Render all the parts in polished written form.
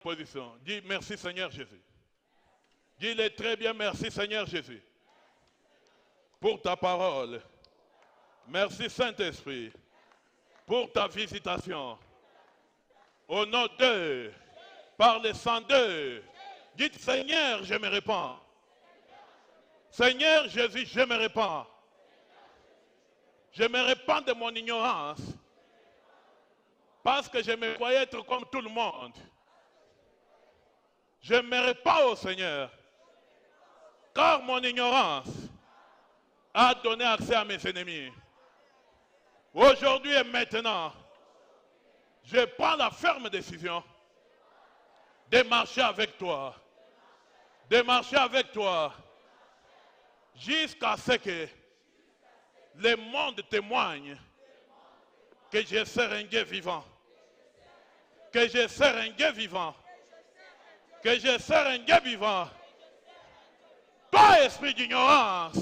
Position. Dis merci Seigneur Jésus. Dis-le très bien, merci Seigneur Jésus. Pour ta parole. Merci Saint-Esprit. Pour ta visitation. Au nom d'eux. Par le sang d'eux. Dites Seigneur, je me répands. Seigneur Jésus, je me répands. Je me répands de mon ignorance. Parce que je me croyais être comme tout le monde. Je me répands au Seigneur. Car mon ignorance a donné accès à mes ennemis. Aujourd'hui et maintenant, je prends la ferme décision de marcher avec toi. De marcher avec toi. Jusqu'à ce que le monde témoigne que je serai un Dieu vivant. Que je serai un Dieu vivant. Que je serai un Dieu vivant. Toi, esprit d'ignorance.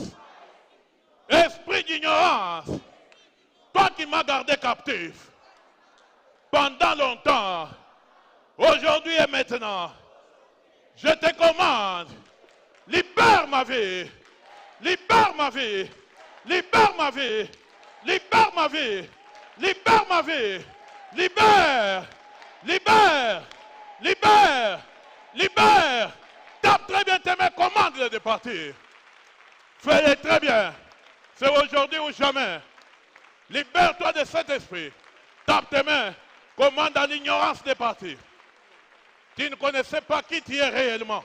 Esprit d'ignorance. Toi qui m'as gardé captif. Pendant longtemps. Aujourd'hui et maintenant. Je te commande. Libère ma vie. Libère ma vie. Libère ma vie. Libère ma vie. Libère ma vie. Libère. Libère. Libère. Libère. Tape très bien tes mains. Commande-le de partir. Fais-le très bien. C'est aujourd'hui ou jamais. Libère-toi de cet esprit. Tape tes mains. Commande à l'ignorance de partir. Tu ne connaissais pas qui tu es réellement.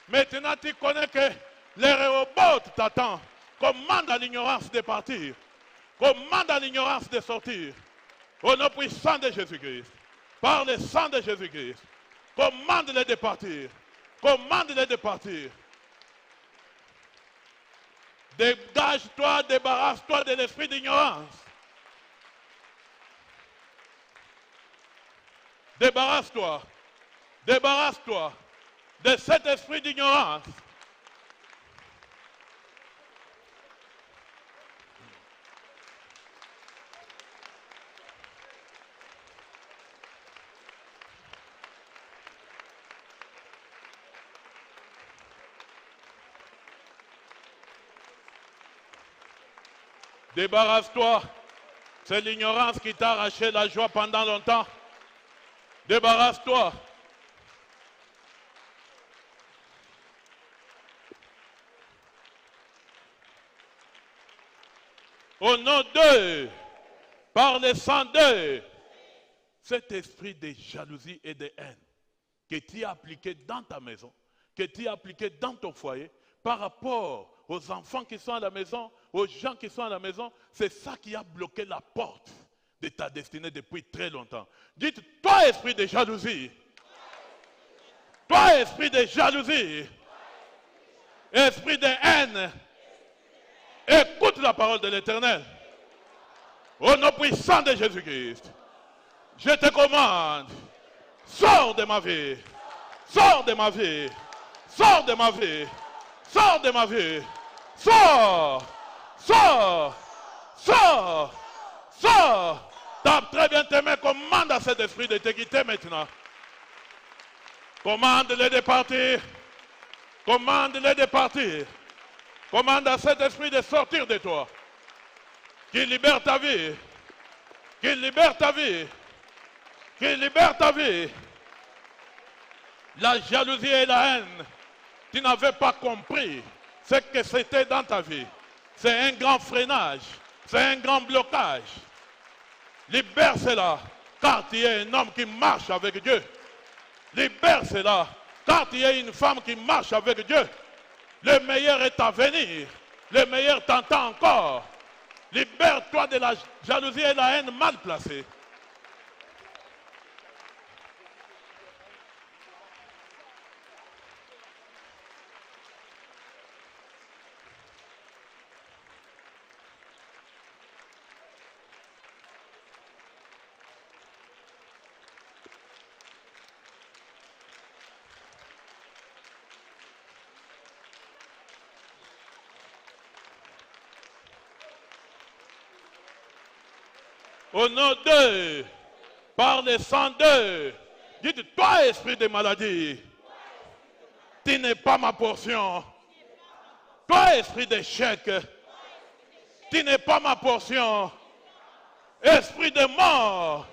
Maintenant tu connais que les robots t'attendent. Commande à l'ignorance de partir. Commande à l'ignorance de sortir. Au nom puissant de Jésus-Christ. Par le sang de Jésus-Christ. Commande-les de partir. Commande-les de partir. Dégage-toi, débarrasse-toi de l'esprit d'ignorance. Débarrasse-toi. Débarrasse-toi de cet esprit d'ignorance. Débarrasse-toi. C'est l'ignorance qui t'a arraché la joie pendant longtemps. Débarrasse-toi. Au nom d'eux, par le sang d'eux, cet esprit de jalousie et de haine que tu as appliqué dans ta maison, que tu as appliqué dans ton foyer, par rapport aux enfants qui sont à la maison, aux gens qui sont à la maison, c'est ça qui a bloqué la porte de ta destinée depuis très longtemps. Dites, toi esprit de jalousie, toi esprit de jalousie, esprit de haine, écoute la parole de l'Éternel. Au nom puissant de Jésus-Christ, je te commande, sors de ma vie, sors de ma vie, sors de ma vie, sors de ma vie, sors, sors, sors, sors. Tape très bien tes mains, commande à cet esprit de te quitter maintenant. Commande-le de partir, commande-le de partir. Commande à cet esprit de sortir de toi. Qu'il libère ta vie. Qu'il libère ta vie. Qu'il libère ta vie. La jalousie et la haine, tu n'avais pas compris ce que c'était dans ta vie. C'est un grand freinage. C'est un grand blocage. Libère cela, car tu es un homme qui marche avec Dieu. Libère cela, car tu es une femme qui marche avec Dieu. Le meilleur est à venir. Le meilleur t'entend encore. Libère-toi de la jalousie et la haine mal placée. Au nom d'eux, par le sang d'eux, Dites, toi, esprit de maladie, tu n'es pas ma portion. Toi, esprit d'échec, tu n'es pas ma portion. Esprit de mort,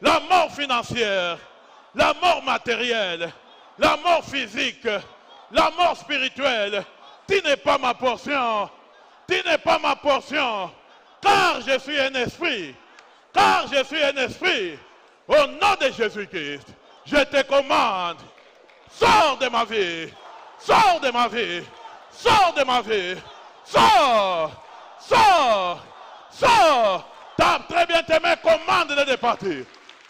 la mort financière, la mort matérielle, la mort physique, la mort spirituelle, tu n'es pas ma portion. Tu n'es pas ma portion, car je suis un esprit. Car je suis un esprit. Au nom de Jésus-Christ, je te commande, sors de ma vie. Sors de ma vie. Sors de ma vie. Sors. Sors. Sors. Tape très bien tes mains, commande-les de partir.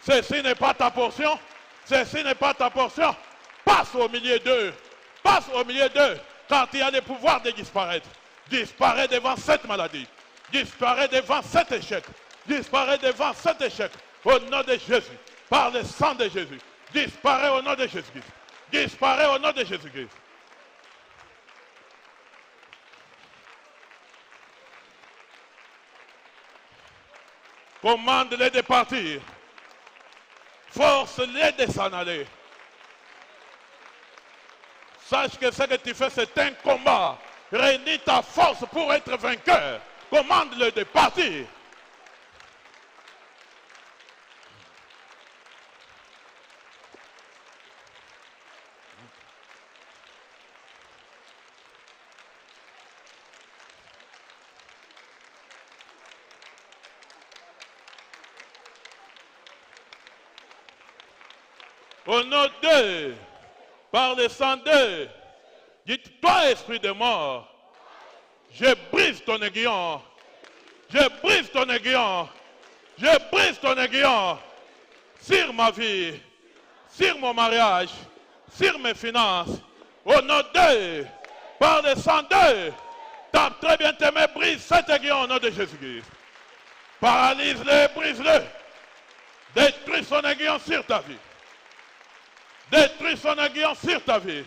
Ceci n'est pas ta portion. Ceci n'est pas ta portion. Passe au milieu d'eux. Passe au milieu d'eux. Quand il y a le pouvoir de disparaître. Disparaît devant cette maladie. Disparaît devant cet échec. Disparaît devant cet échec. Au nom de Jésus. Par le sang de Jésus. Disparaît au nom de Jésus-Christ. Disparaît au nom de Jésus-Christ. Commande-les de partir. Force-les de s'en aller. Sache que ce que tu fais, c'est un combat. Réunis ta force pour être vainqueur. Commande-le de partir. Au nom d'eux, par le sang d'eux, dites, toi, esprit de mort, je brise ton aiguillon. Je brise ton aiguillon. Je brise ton aiguillon sur ma vie, sur mon mariage, sur mes finances. Au nom d'eux, par le sang d'eux, tape très bien tes mains, brise cet aiguillon au nom de Jésus-Christ. Paralyse-le, brise-le. Détruis son aiguillon sur ta vie. Détruis son aiguillon sur ta vie.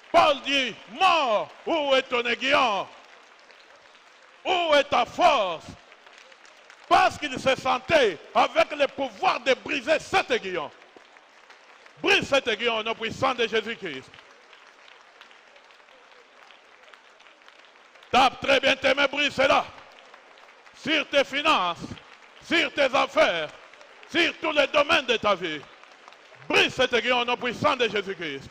Paul dit, mort, où est ton aiguillon? Où est ta force? Parce qu'il se sentait avec le pouvoir de briser cet aiguillon. Brise cet aiguillon au nom puissant de Jésus-Christ. Tape très bien tes mains, brise cela. Sur tes finances, sur tes affaires, sur tous les domaines de ta vie. Brise cet aiguillon au nom puissant de Jésus-Christ.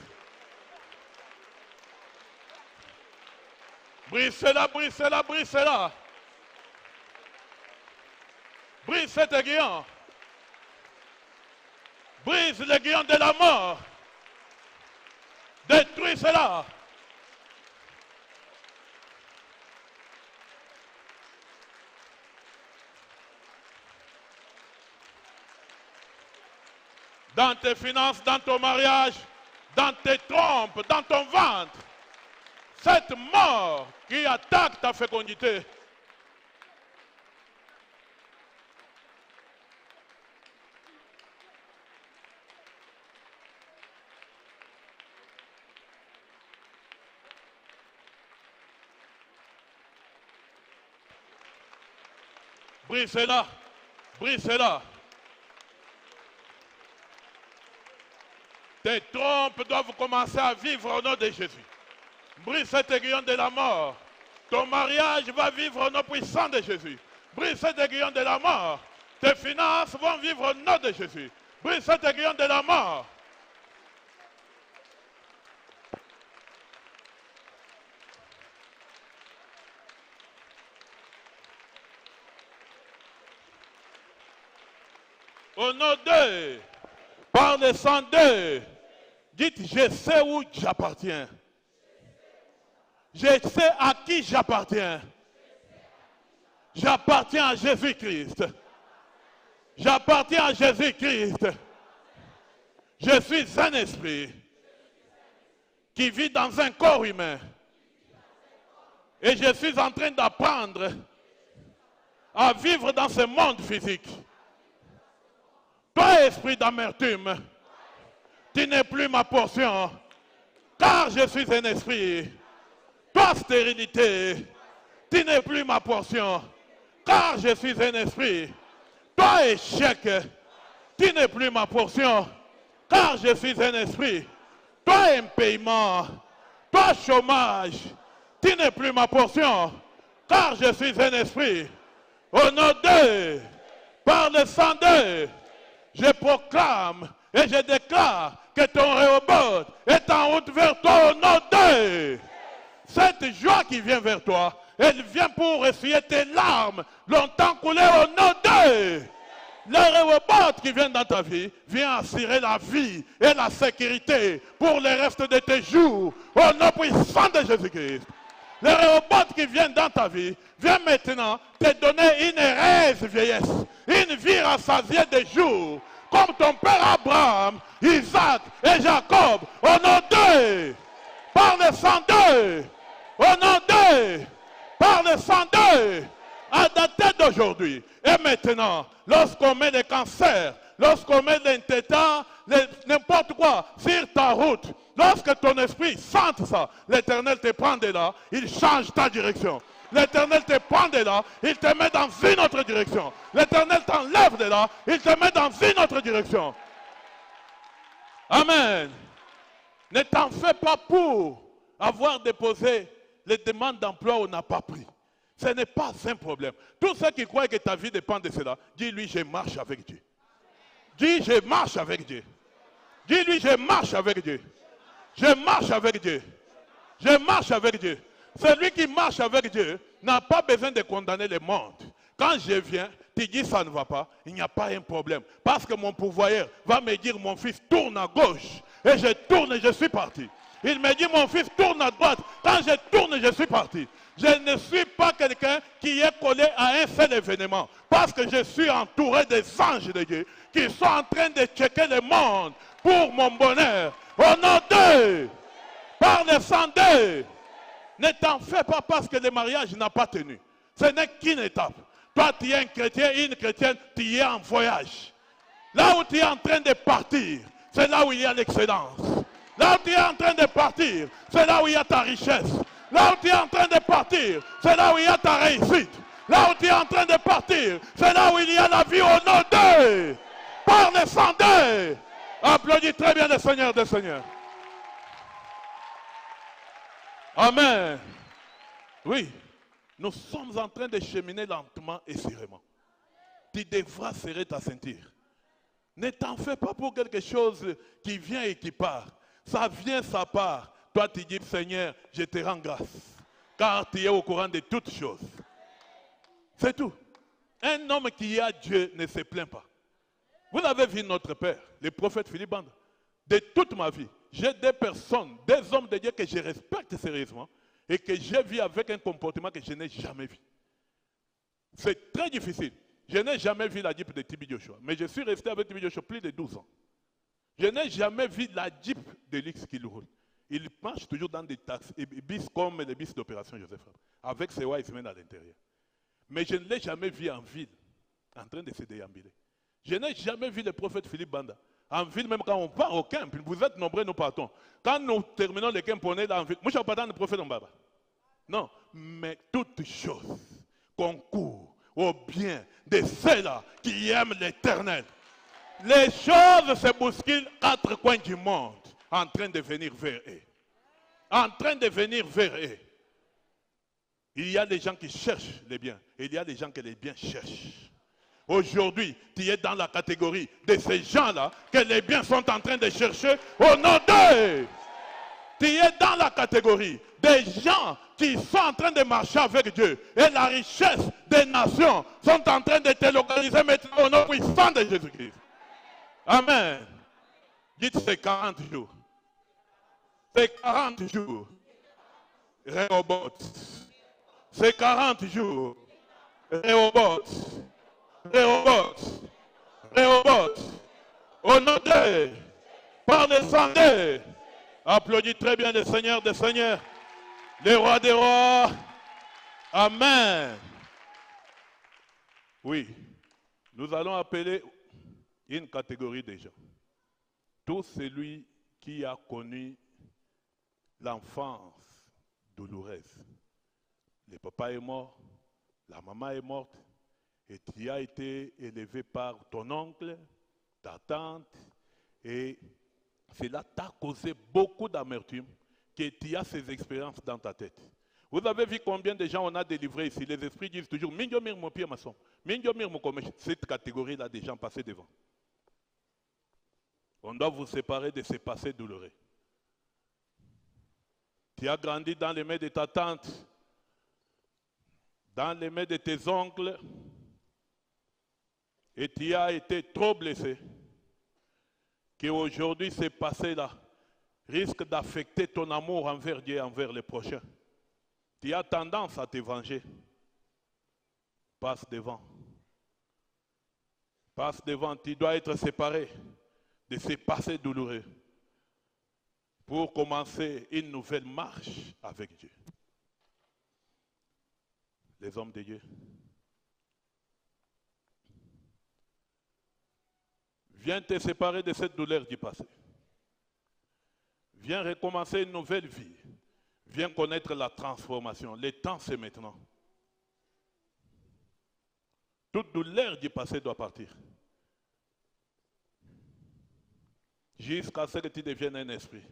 Brise cela, brise cela, brise cela. Brise cet aiguillon. Brise l'aiguillon de la mort. Détruis cela. Dans tes finances, dans ton mariage, dans tes trompes, dans ton ventre. Cette mort qui attaque ta fécondité. Brise-la, brise-la. Tes trompes doivent commencer à vivre au nom de Jésus. Brise cet aiguillon de la mort. Ton mariage va vivre au nom puissant de Jésus. Brise cet aiguillon de la mort. Tes finances vont vivre au nom de Jésus. Brise cet aiguillon de la mort. Au nom d'eux, par le sang d'eux, dites, je sais où j'appartiens. Je sais à qui j'appartiens. J'appartiens à Jésus-Christ. J'appartiens à Jésus-Christ. Je suis un esprit qui vit dans un corps humain. Et je suis en train d'apprendre à vivre dans ce monde physique. Toi, esprit d'amertume, tu n'es plus ma portion, car je suis un esprit. Toi, stérilité, tu n'es plus ma portion, car je suis un esprit. Toi, échec, tu n'es plus ma portion, car je suis un esprit. Toi, impayement, toi, chômage, tu n'es plus ma portion, car je suis un esprit. Au nom d'eux, par le sang d'eux, je proclame et je déclare que ton Rehoboth est en route vers toi au nom d'eux. Cette joie qui vient vers toi, elle vient pour essuyer tes larmes longtemps coulées au nom d'eux. Le Rehoboth qui vient dans ta vie vient assurer la vie et la sécurité pour le reste de tes jours au nom puissant de Jésus-Christ. Le Rehoboth qui vient dans ta vie vient maintenant te donner une heureuse vieillesse, une vie rassasiée de jours, comme ton père Abraham, Isaac et Jacob, au nom d'eux, par le sang d'eux, au nom d'eux, par le sang d'eux, à dater d'aujourd'hui. Et maintenant, lorsqu'on met le cancer, lorsqu'on met l'intétant, n'importe quoi sur ta route, lorsque ton esprit sente ça, l'Éternel te prend de là, il change ta direction. L'Éternel te prend de là, il te met dans une autre direction. L'Éternel t'enlève de là, il te met dans une autre direction. Amen. Ne t'en fais pas pour avoir déposé les demandes d'emploi ou n'a pas pris. Ce n'est pas un problème. Tous ceux qui croient que ta vie dépend de cela, dis-lui, je marche avec Dieu. Dis, je marche avec Dieu. Dis-lui, je marche avec Dieu. Je marche avec Dieu. Je marche avec Dieu. Celui qui marche avec Dieu n'a pas besoin de condamner le monde. Quand je viens, tu dis ça ne va pas, il n'y a pas un problème. Parce que mon pourvoyeur va me dire, mon fils, tourne à gauche. Et je tourne et je suis parti. Il me dit, mon fils, tourne à droite. Quand je tourne, je suis parti. Je ne suis pas quelqu'un qui est collé à un seul événement. Parce que je suis entouré des anges de Dieu qui sont en train de checker le monde pour mon bonheur. Au nom d'eux, par le sang d'eux, ne t'en fais pas parce que le mariage n'a pas tenu. Ce n'est qu'une étape. Toi, tu es un chrétien, une chrétienne, tu es en voyage. Là où tu es en train de partir, c'est là où il y a l'excellence. Là où tu es en train de partir, c'est là où il y a ta richesse. Là où tu es en train de partir, c'est là où il y a ta réussite. Là où tu es en train de partir, c'est là où il y a la vie au nom d'eux. Par le sang d'eux. Applaudis très bien le Seigneur des Seigneurs. Amen. Oui, nous sommes en train de cheminer lentement et sûrement. Tu devras serrer ta ceinture. Ne t'en fais pas pour quelque chose qui vient et qui part. Ça vient, ça part. Toi, tu dis, Seigneur, je te rends grâce. Car tu es au courant de toutes choses. C'est tout. Un homme qui a Dieu ne se plaint pas. Vous avez vu notre père, le prophète Philippe Banda. De toute ma vie, j'ai des personnes, des hommes de Dieu que je respecte sérieusement et que j'ai vu avec un comportement que je n'ai jamais vu. C'est très difficile. Je n'ai jamais vu la Jeep de Tibi Joshua, mais je suis resté avec Tibi Joshua plus de 12 ans. Je n'ai jamais vu la Jeep de Lix qui roule. Il marche toujours dans des taxis, bis comme les bis d'opération Joseph, avec ses wise men à l'intérieur. Mais je ne l'ai jamais vu en ville, en train de se déambuler. Je n'ai jamais vu le prophète Philippe Banda. En ville, même quand on part au camp, vous êtes nombreux, nous partons. Quand nous terminons le camp, on est là en ville. Moi, je ne suis pas dans le prophète Mbaba. Non, mais toutes choses concourent au bien de ceux-là qui aiment l'Éternel. Les choses se bousculent à quatre coins du monde, en train de venir vers eux. En train de venir vers eux. Il y a des gens qui cherchent les biens, et il y a des gens que les biens cherchent. Aujourd'hui, tu es dans la catégorie de ces gens-là que les biens sont en train de chercher au nom d'eux. Tu es dans la catégorie des gens qui sont en train de marcher avec Dieu. Et la richesse des nations sont en train de te localiser maintenant au nom puissant de Jésus-Christ. Amen. Dites c'est 40 jours. C'est 40 jours. Rehoboth. C'est 40 jours. Rehoboth. Rehoboth. Rehoboth. Au nom d'eux. Par le sang d'eux. Applaudis très bien le Seigneur des Seigneurs. Le roi des rois. Amen. Oui. Nous allons appeler une catégorie de gens. Tout celui qui a connu l'enfance douloureuse. Le papa est mort, la maman est morte, Et tu as été élevé par ton oncle, ta tante, et cela t'a causé beaucoup d'amertume, que tu as ces expériences dans ta tête. Vous avez vu combien de gens on a délivrés ici? Les esprits disent toujours, Minjomir mon pied maçon, Minjomir mon commerce. Cette catégorie-là des gens passés devant. On doit vous séparer de ces passés douloureux. Tu as grandi dans les mains de ta tante, dans les mains de tes oncles, et tu as été trop blessé, qu'aujourd'hui ces passés-là risquent d'affecter ton amour envers Dieu et envers les prochains. Tu as tendance à te venger. Passe devant. Passe devant. Tu dois être séparé de ces passés douloureux pour commencer une nouvelle marche avec Dieu. Les hommes de Dieu. Viens te séparer de cette douleur du passé. Viens recommencer une nouvelle vie. Viens connaître la transformation. Le temps, c'est maintenant. Toute douleur du passé doit partir. Jusqu'à ce que tu deviennes un esprit.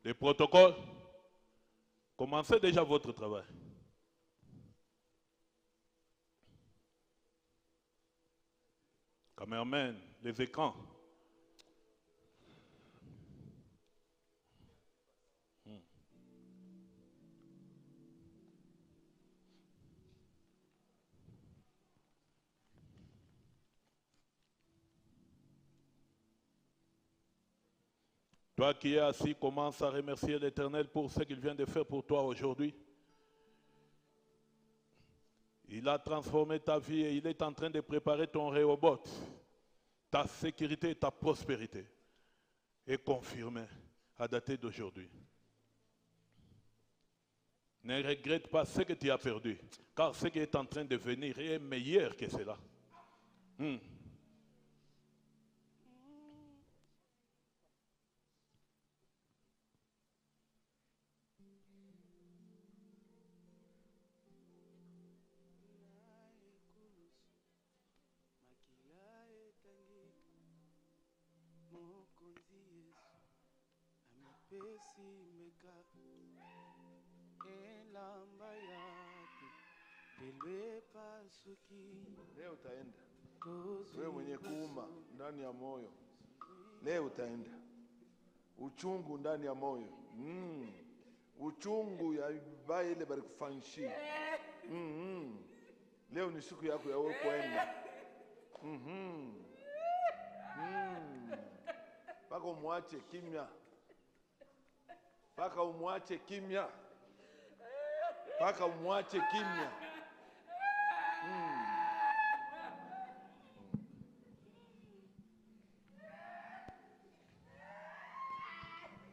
Les protocoles, commencez déjà votre travail. Caméraman, les écrans. Toi qui es assis, commence à remercier l'Éternel pour ce qu'il vient de faire pour toi aujourd'hui. Il a transformé ta vie et il est en train de préparer ton Rehoboth. Ta sécurité et ta prospérité est confirmée à dater d'aujourd'hui. Ne regrette pas ce que tu as perdu, car ce qui est en train de venir est meilleur que cela. Leo utaenda. Wewe mwenye kuuma ndani ya moyo. Leo utaenda. Uchungu ndani ya moyo. Uchungu ya ibaya ile bari kufanshi. Leo ni siku yako ya wewe kuenda. Paka umwache kimya. Paka umwache kimya. Paka umwache kimya.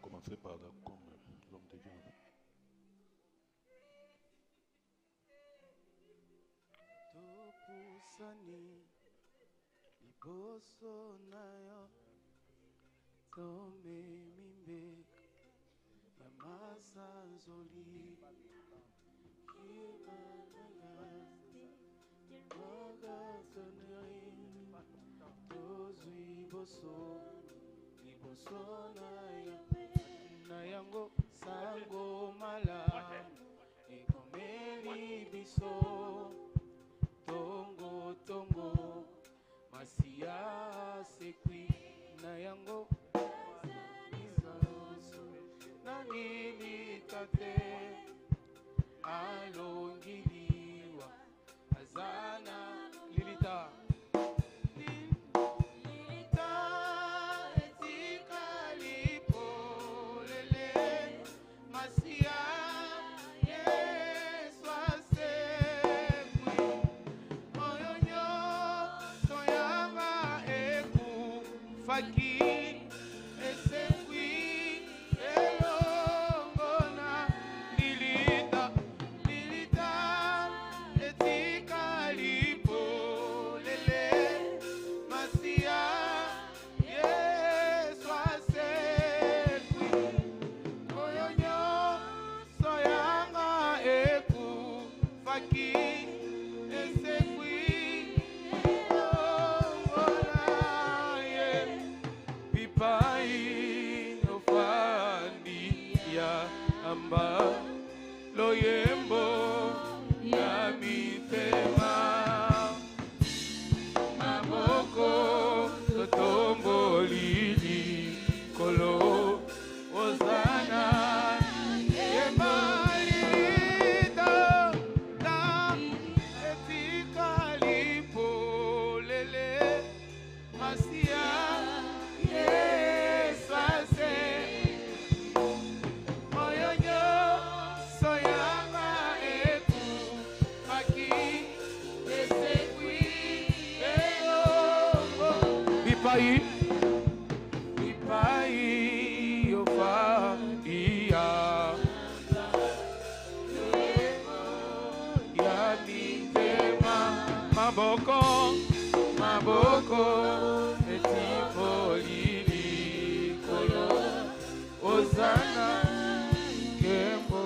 Commencez par là comme l'homme de Dieu. Topusani liboso nayo tome mimbe ya masanzoli liboso na yango sango malamu ekomeli biso tongo tongo masia sekwi na yango na nilikate alongiliwa azana lilita Faki Bipai ofani ya amba loyembo ya mitema maboko totombo lili kolo ozana yemalita na etika lipo lele masia yesase moyonyo soyama eku maki esekwi eo bipai bipai ofa iya ya mitema maboko maboko etimolili kolo ozana kembo.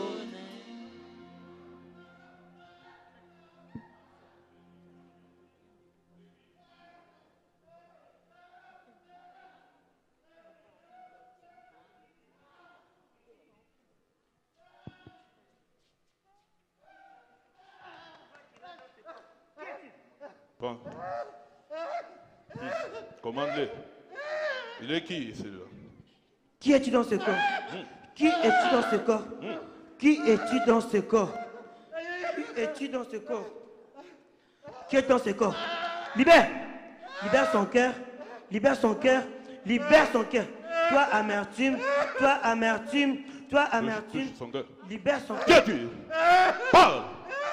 Bon. Commande-le. Il est qui, celui-là? Qui es-tu dans ce corps? Qui es-tu dans ce corps? Qui es-tu dans ce corps? Qui es-tu dans ce corps? Qui est dans ce corps? Libère! Libère son cœur. Libère son cœur. Libère son cœur. Toi, amertume. Toi, amertume. Toi, amertume. Touche son cœur. Libère son Qui cœur. es-tu? Parle!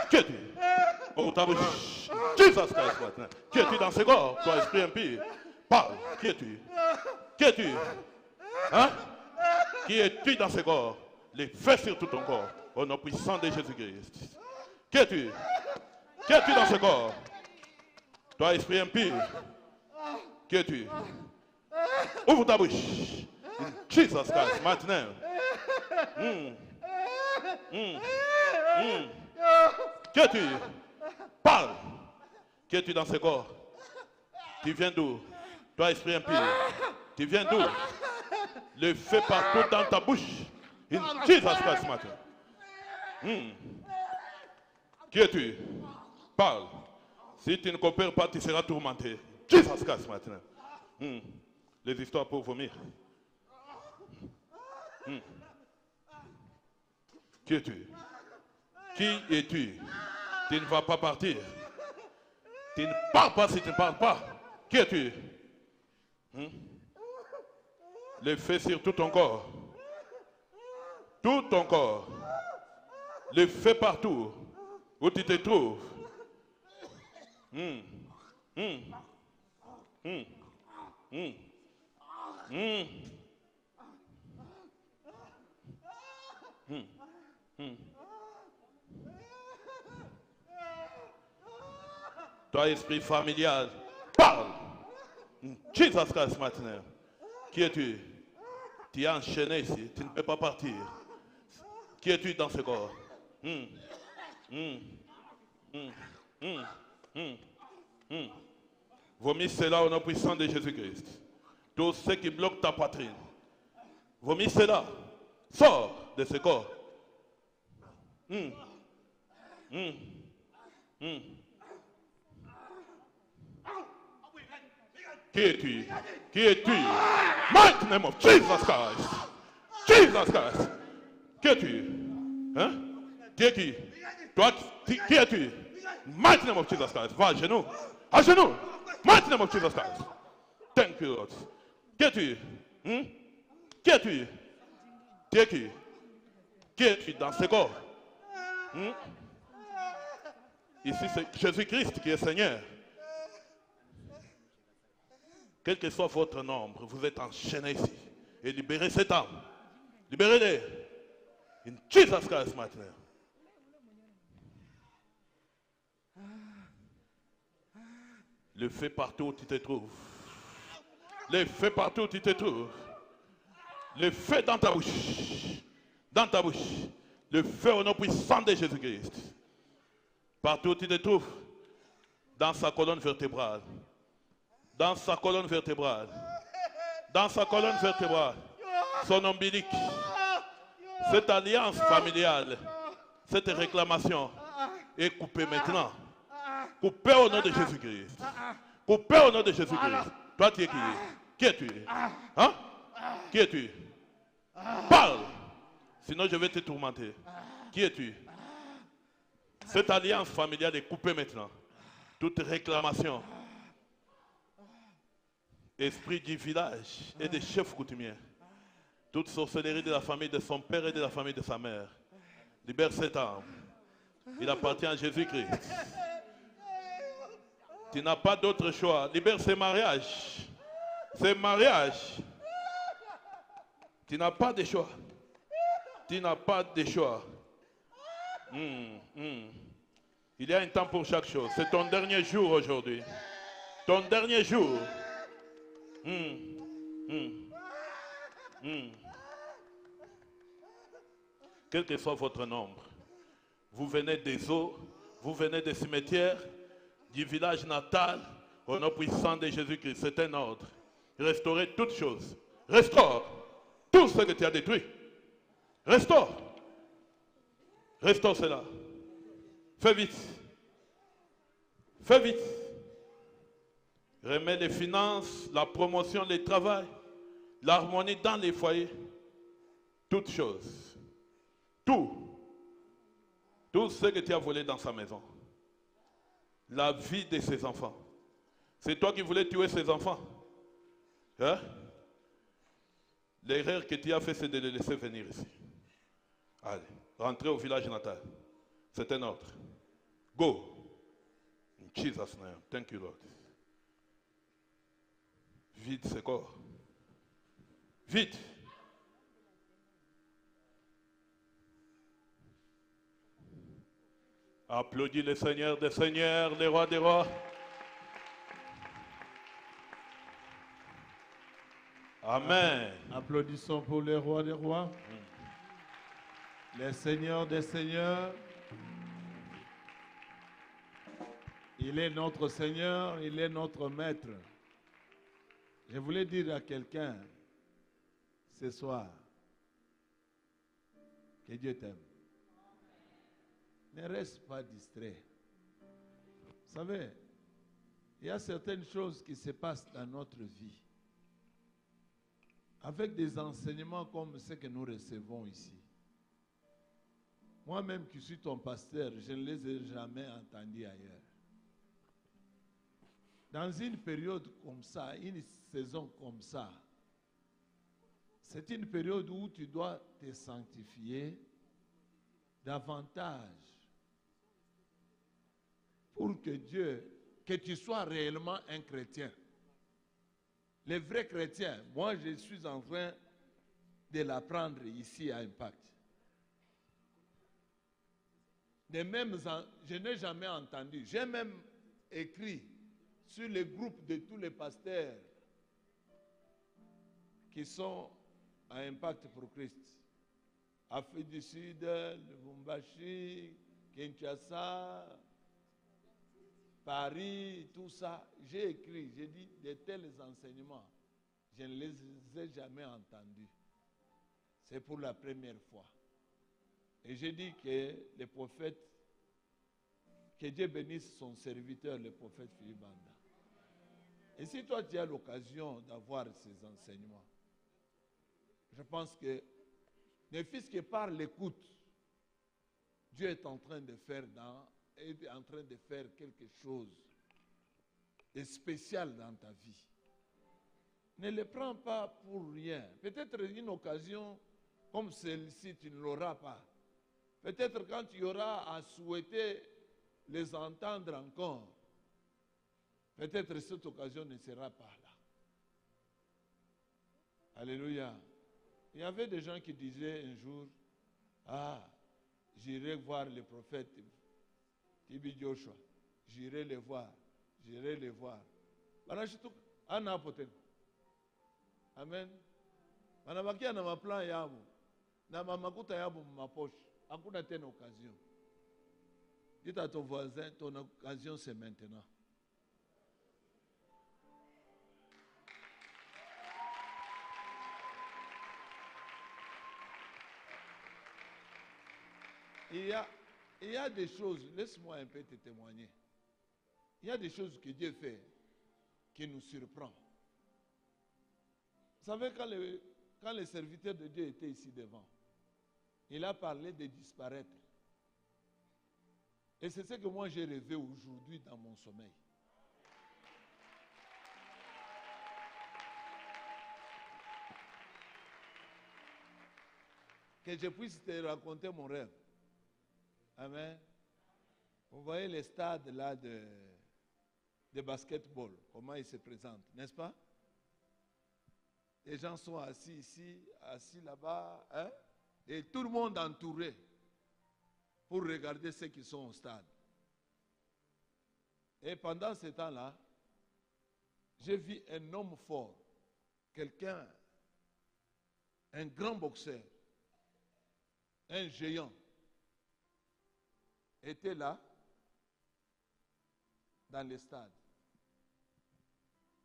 Qui es-tu? Oh, ta bouche. Jesus Christ maintenant. Qui es-tu dans ce corps? Toi, esprit impie. Parle. Qui es-tu? Qui es-tu? Hein? Qui es-tu dans ce corps? Les fais sur tout ton corps. Au nom puissant de Jésus-Christ. Qui es-tu? Qui es-tu dans ce corps? Toi, esprit impie. Qui es-tu? Ouvre ta bouche. Jesus Christ maintenant. Qui es-tu? Parle. Qui es-tu dans ce corps? Tu viens d'où? Toi, esprit impie. Tu viens d'où? Le feu partout dans ta bouche. In Jesus Christ matin. Qui es-tu? Parle. Si tu ne coopères pas, tu seras tourmenté. Jesus Christ matin. Les histoires pour vomir. Qui es-tu? Qui es-tu? Tu ne vas pas partir. Tu ne parles pas si tu ne parles pas. Qui es-tu? Le feu sur tout ton corps. Tout ton corps. Le feu partout où tu te trouves. Toi, esprit familial, parle. Jesus Christ maintenant. Qui es-tu? Tu es enchaîné ici, tu ne peux pas partir. Qui es-tu dans ce corps? Vomis cela au nom puissant de Jésus-Christ. Tout ce qui bloque ta poitrine. Vomis cela. Sors de ce corps. Qui es-tu? Qui es-tu? Mighty name of Jesus Christ. Jesus Christ. Qui es-tu? Hein? Qui es qui? Toi, qui es-tu? Mighty name of Jesus Christ. Va à genoux. À genoux. Mighty name of Jesus Christ. Thank you, Lord. Qui es-tu? Qui es-tu? Qui es qui? Qui es-tu dans ce corps? Ici, c'est Jésus-Christ qui est Seigneur. Quel que soit votre nombre, vous êtes enchaînés ici. Et libérez cette âme. Libérez-les. In Jesus Christ maintenant. Le feu partout où tu te trouves. Le feu partout où tu te trouves. Le feu dans ta bouche. Dans ta bouche. Le feu au nom puissant de Jésus-Christ. Partout où tu te trouves. Dans sa colonne vertébrale. Dans sa colonne vertébrale. dans sa colonne vertébrale, son ombilic, cette alliance familiale, cette réclamation est coupée maintenant. Coupée au nom de Jésus-Christ. Coupée au nom de Jésus-Christ. Toi, tu es qui? Qui es-tu? Hein? Qui es-tu? Parle! Sinon, je vais te tourmenter. Qui es-tu? Cette alliance familiale est coupée maintenant. Toute réclamation. Esprit du village et des chefs coutumiers. Toute sorcellerie de la famille de son père et de la famille de sa mère. Libère cette âme. Il appartient à Jésus-Christ. Tu n'as pas d'autre choix. Libère ces mariages. Ces mariages. Tu n'as pas de choix. Tu n'as pas de choix. Il y a un temps pour chaque chose. C'est ton dernier jour aujourd'hui. Ton dernier jour. Quel que soit votre nombre, vous venez des eaux, vous venez des cimetières, du village natal, au nom puissant de Jésus-Christ. C'est un ordre. Restaurer toutes choses. Restaure tout ce que tu as détruit. Restaure. Restaure cela. Fais vite. Fais vite. Remets les finances, la promotion, le travail, l'harmonie dans les foyers. Toutes choses. Tout. Tout ce que tu as volé dans sa maison. La vie de ses enfants. C'est toi qui voulais tuer ses enfants. Hein? L'erreur que tu as fait, c'est de les laisser venir ici. Allez, rentrez au village natal. C'est un ordre. Go. In Jesus' name. Thank you, Lord. Vite ce corps. Vite. Applaudis le Seigneur des Seigneurs, les rois des rois. Amen. Applaudissons pour les rois des rois. Les seigneurs des seigneurs. Il est notre Seigneur, il est notre Maître. Je voulais dire à quelqu'un ce soir que Dieu t'aime. Ne reste pas distrait. Vous savez, il y a certaines choses qui se passent dans notre vie. Avec des enseignements comme ceux que nous recevons ici. Moi-même qui suis ton pasteur, je ne les ai jamais entendus ailleurs. Dans une période comme ça, une saison comme ça, c'est une période où tu dois te sanctifier davantage pour que tu sois réellement un chrétien. Les vrais chrétiens, moi je suis en train de l'apprendre ici à Impact. Je n'ai jamais entendu, j'ai même écrit sur les groupes de tous les pasteurs qui sont à Impact pour Christ. Afrique du Sud, Lubumbashi, Kinshasa, Paris, tout ça. J'ai écrit, j'ai dit de tels enseignements, je ne les ai jamais entendus. C'est pour la première fois. Et j'ai dit que le prophète, que Dieu bénisse son serviteur, le prophète Philippe Banda. Et si toi tu as l'occasion d'avoir ces enseignements, je pense que, ne fût-ce que par l'écoute, Dieu est en train de faire quelque chose de spécial dans ta vie. Ne le prends pas pour rien. Peut-être une occasion comme celle-ci, tu ne l'auras pas. Peut-être quand tu auras à souhaiter les entendre encore, peut-être cette occasion ne sera pas là. Alléluia. Il y avait des gens qui disaient un jour, j'irai voir le prophète Tibi Joshua. J'irai le voir. J'irai le voir. Amen. Manabakia na maplan yabo. Na mamakuta yabo ma poche. Hakuna tena occasion. Dites à ton voisin, ton occasion c'est maintenant. il y a des choses, laisse-moi un peu te témoigner. Il y a des choses que Dieu fait qui nous surprend. Vous savez, quand le serviteur de Dieu était ici devant, il a parlé de disparaître. Et c'est ce que moi j'ai rêvé aujourd'hui dans mon sommeil. Que je puisse te raconter mon rêve. Amen. Vous voyez les stades là de basketball, comment ils se présentent, n'est-ce pas? Les gens sont assis ici, assis là-bas, hein? Et tout le monde entouré pour regarder ceux qui sont au stade. Et pendant ce temps-là, j'ai vu un homme fort, quelqu'un, un grand boxeur, un géant, était là, dans le stade.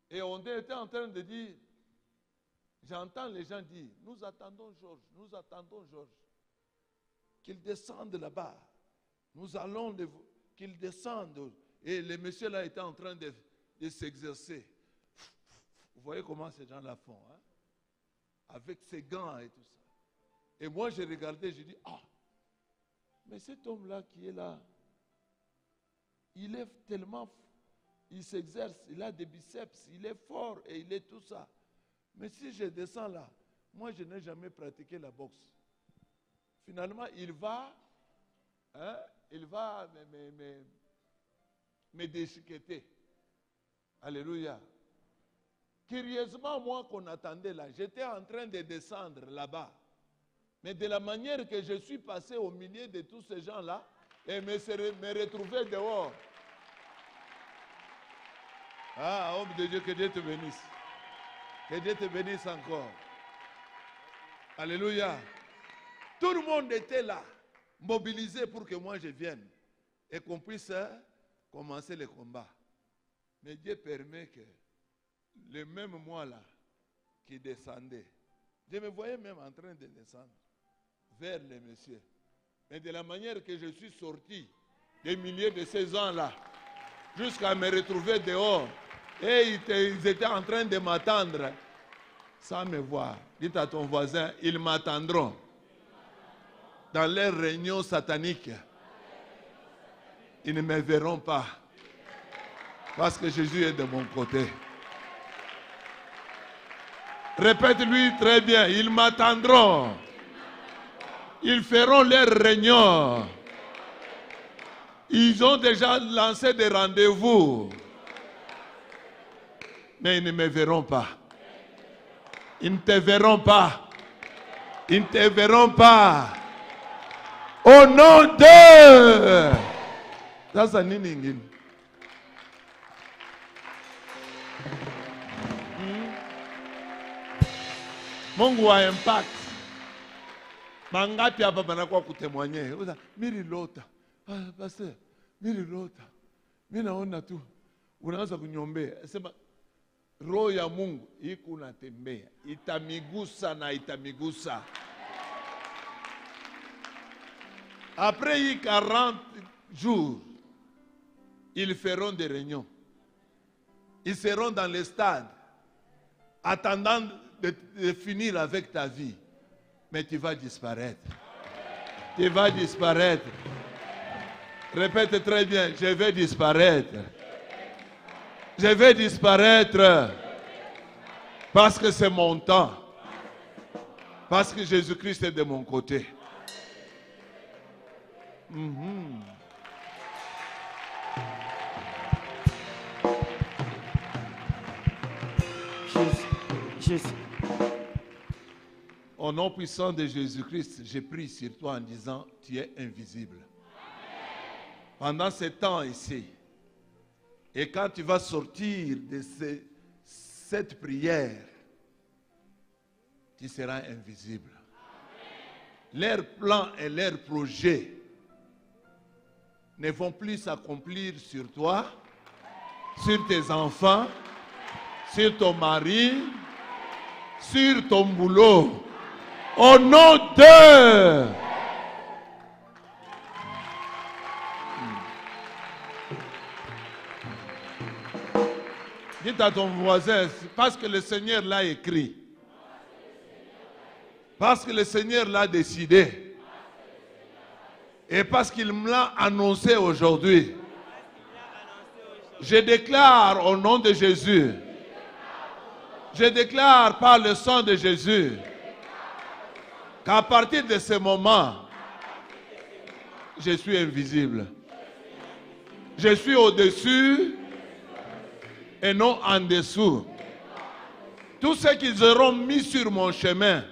Et on était en train de dire, j'entends les gens dire, nous attendons Georges, qu'il descende là-bas. Nous allons qu'il descende. Et le monsieur là était en train de s'exercer. Vous voyez comment ces gens-là font, hein? Avec ses gants et tout ça. Et moi, j'ai regardé, j'ai dit, ah, mais cet homme-là qui est là, il est tellement, il s'exerce, il a des biceps, il est fort et il est tout ça. Mais si je descends là, moi, je n'ai jamais pratiqué la boxe. Finalement, il va me déchiqueter. Alléluia. Curieusement, moi qu'on attendait là, j'étais en train de descendre là-bas. Mais de la manière que je suis passé au milieu de tous ces gens-là, et me retrouver dehors. Ah, homme de Dieu, que Dieu te bénisse. Que Dieu te bénisse encore. Alléluia. Tout le monde était là, mobilisé pour que moi je vienne et qu'on puisse commencer le combat. Mais Dieu permet que le même moi là qui descendait, je me voyais même en train de descendre vers les messieurs. Mais de la manière que je suis sorti des milliers de ces gens-là, jusqu'à me retrouver dehors, et ils étaient en train de m'attendre sans me voir. Dites à ton voisin, ils m'attendront dans leur réunion satanique. Ils ne me verront pas parce que Jésus est de mon côté. Répète-lui très bien, ils m'attendront. Ils feront leur réunion. Ils ont déjà lancé des rendez-vous. Mais ils ne me verront pas. Ils ne te verront pas. Ils ne te verront pas. Au nom de... That's a meaning. Mungu wa impact. Mangapi hapa banakuwa kutemwanye. Miri lota. Pastor, miri lota. Mimi naona tu. Unaanza kunyombea. Sema roho ya Mungu iko unatembea. Itamigusa na itamigusa. Après 40 jours, ils feront des réunions. Ils seront dans les stades, attendant de finir avec ta vie. Mais tu vas disparaître. Tu vas disparaître. Répète très bien, je vais disparaître. Je vais disparaître. Parce que c'est mon temps. Parce que Jésus-Christ est de mon côté. Jésus. Au nom puissant de Jésus-Christ, je prie sur toi en disant, tu es invisible. Pendant ce temps ici, et quand tu vas sortir de cette prière, tu seras invisible. Leurs plans et leurs projets ne vont plus s'accomplir sur toi, sur tes enfants, sur ton mari, sur ton boulot. Au nom de... Dites à ton voisin, parce que le Seigneur l'a écrit. Parce que le Seigneur l'a décidé. Et parce qu'il me l'a annoncé aujourd'hui. Je déclare au nom de Jésus. Je déclare par le sang de Jésus qu'à partir de ce moment, je suis invisible. Je suis au-dessus et non en dessous. Tout ce qu'ils auront mis sur mon chemin,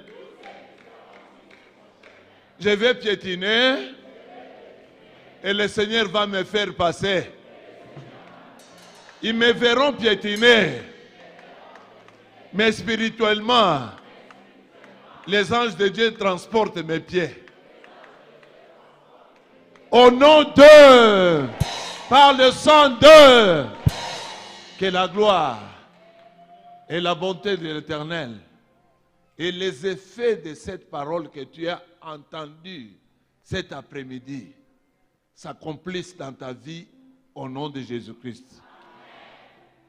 je vais piétiner et le Seigneur va me faire passer. Ils me verront piétiner, mais spirituellement, les anges de Dieu transportent mes pieds. Au nom d'eux, par le sang d'eux, que la gloire et la bonté de l'Éternel et les effets de cette parole que tu as entendue cet après-midi s'accomplissent dans ta vie au nom de Jésus-Christ.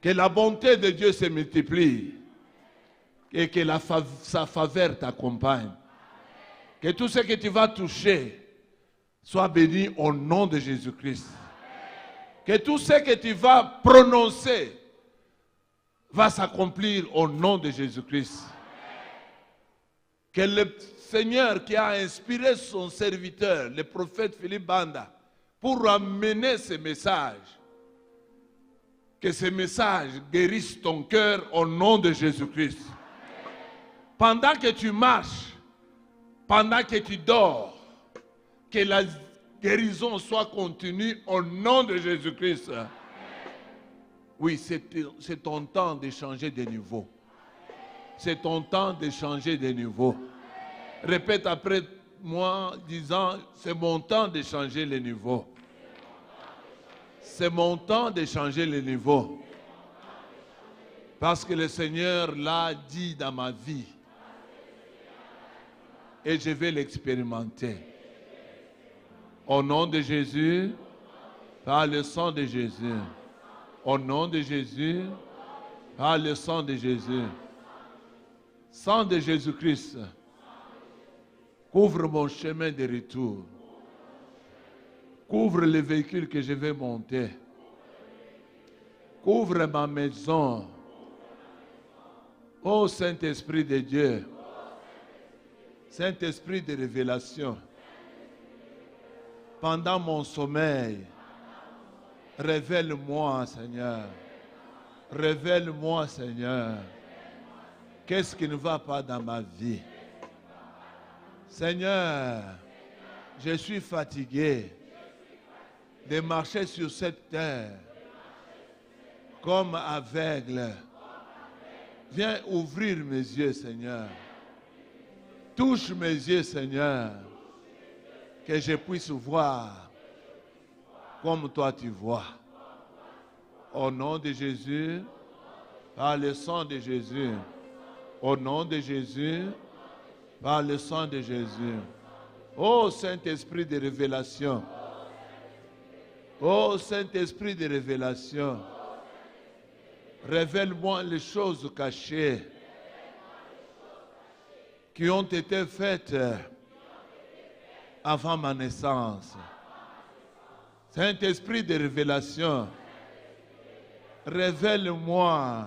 Que la bonté de Dieu se multiplie et que sa faveur t'accompagne. Que tout ce que tu vas toucher soit béni au nom de Jésus-Christ. Que tout ce que tu vas prononcer va s'accomplir au nom de Jésus-Christ. Que le Seigneur qui a inspiré son serviteur, le prophète Philippe Banda, pour amener ce message, que ce message guérisse ton cœur au nom de Jésus-Christ. Pendant que tu marches, pendant que tu dors, que la guérison soit continue au nom de Jésus-Christ. Oui, c'est ton temps de changer de niveau. C'est ton temps de changer de niveau. Répète après moi, disant, c'est mon temps de changer le niveau. C'est mon temps de changer le niveau. Parce que le Seigneur l'a dit dans ma vie. Et je vais l'expérimenter. Au nom de Jésus, par le sang de Jésus. Au nom de Jésus, par le sang de Jésus. Sang de Jésus-Christ, couvre mon chemin de retour. Couvre le véhicule que je vais monter. Couvre ma maison. Ô Saint-Esprit de Dieu, Saint-Esprit de révélation, pendant mon sommeil, révèle-moi, Seigneur. Révèle-moi, Seigneur. Qu'est-ce qui ne va pas dans ma vie? Seigneur, je suis fatigué de marcher sur cette terre comme aveugle. Viens ouvrir mes yeux, Seigneur. Touche mes yeux, Seigneur, que je puisse voir comme toi tu vois. Au nom de Jésus, par le sang de Jésus, au nom de Jésus, par le sang de Jésus. Ô Saint-Esprit de révélation, ô Saint-Esprit de révélation, révèle-moi les choses cachées qui ont été faites avant ma naissance. Saint-Esprit de révélation, révèle-moi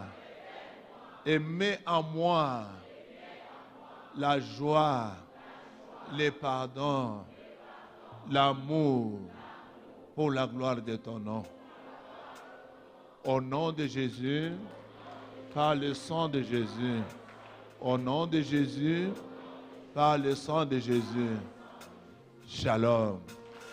et mets en moi la joie, le pardon, l'amour pour la gloire de ton nom. Au nom de Jésus, par le sang de Jésus. Au nom de Jésus, par le sang de Jésus. Shalom.